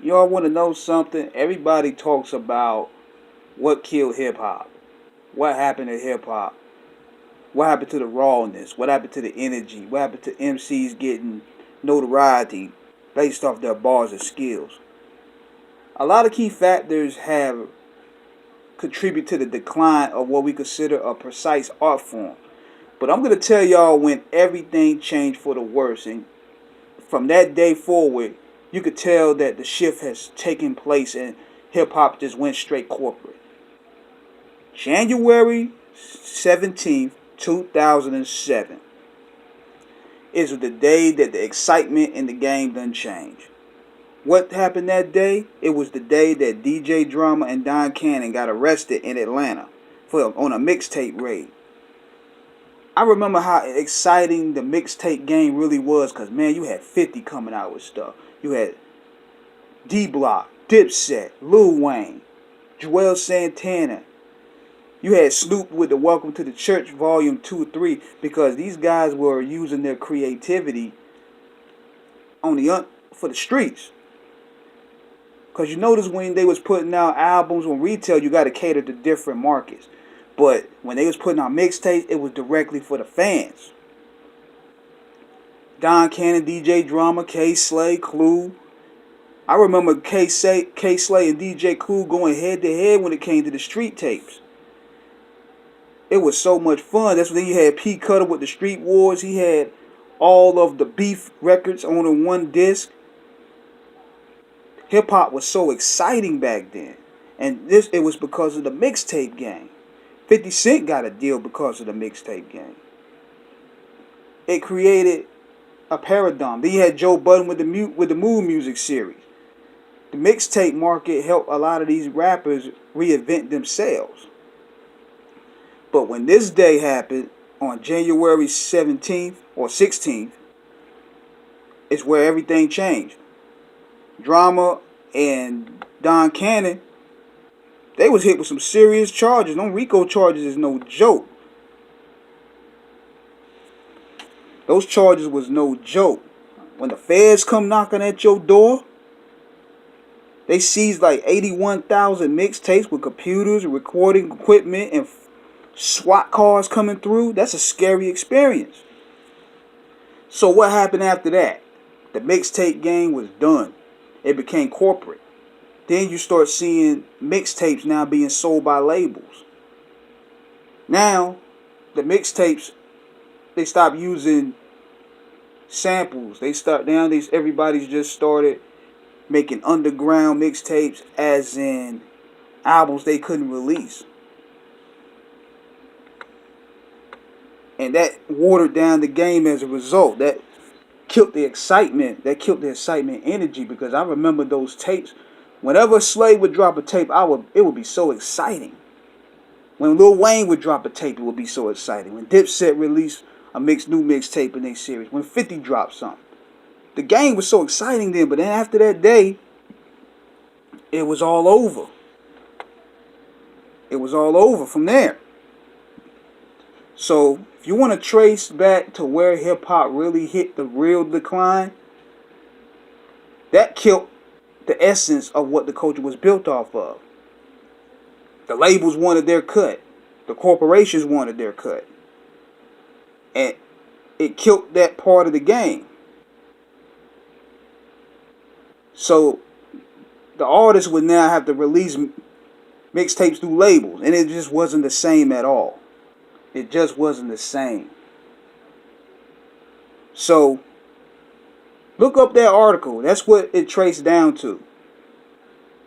Y'all want to know something? Everybody talks about what killed hip hop. What happened to hip hop? What happened to the rawness? What happened to the energy? What happened to MCs getting notoriety based off their bars and skills? A lot of key factors have contributed to the decline of what we consider a precise art form. But I'm going to tell y'all when everything changed for the worse. And from that day forward, you could tell that the shift has taken place and hip hop just went straight corporate. January 17th, 2007 is the day that the excitement in the game done changed. What happened that day? It was the day that DJ Drama and Don Cannon got arrested in Atlanta on a mixtape raid. I remember how exciting the mixtape game really was because, man, you had 50 coming out with stuff. You had D Block, Dipset, Lil Wayne, Joel Santana. You had Snoop with the Welcome to the Church Volume 2, 3 because these guys were using their creativity for the streets. Because you notice when they was putting out albums on retail, you got to cater to different markets. But when they was putting out mixtapes, it was directly for the fans. Don Cannon, DJ Drama, K Slay, Clue. I remember K Slay and DJ Clue going head to head when it came to the street tapes. It was so much fun. That's when you had P Cutter with the Street Wars. He had all of the Beef records on one disc. Hip hop was so exciting back then. And it was because of the mixtape game. 50 Cent got a deal because of the mixtape game. It created a paradigm. Then you had Joe Budden with the Mood Music series. The mixtape market helped a lot of these rappers reinvent themselves. But when this day happened on January 17th or 16th, it's where everything changed. Drama and Don Cannon, they was hit with some serious charges. No RICO charges is no joke. Those charges was no joke. When the feds come knocking at your door, they seized like 81,000 mixtapes with computers, recording equipment, and SWAT cars coming through. That's a scary experience. So what happened after that? The mixtape game was done. It became corporate. Then you start seeing mixtapes now being sold by labels. Now, the mixtapes, they stopped using samples. Everybody's just started making underground mixtapes, as in albums they couldn't release. And that watered down the game as a result. That killed the excitement. That killed the excitement energy, because I remember those tapes. Whenever Slay would drop a tape, it would be so exciting. When Lil Wayne would drop a tape, it would be so exciting. When Dipset released a new mixtape in their series. When 50 dropped something. The game was so exciting then, but then after that day, it was all over. It was all over from there. So, if you want to trace back to where hip-hop really hit the real decline, that killed the essence of what the culture was built off of. The labels wanted their cut. The corporations wanted their cut. And it killed that part of the game. So, the artists would now have to release mixtapes through labels. And it just wasn't the same at all. It just wasn't the same. So, look up that article. That's what it traced down to.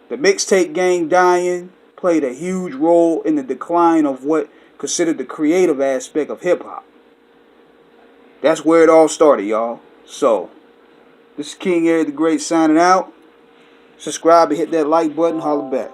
The mixtape game dying played a huge role in the decline of what considered the creative aspect of hip-hop. That's where it all started, y'all. So, this is King Eric the Great signing out. Subscribe and hit that like button. Holla back.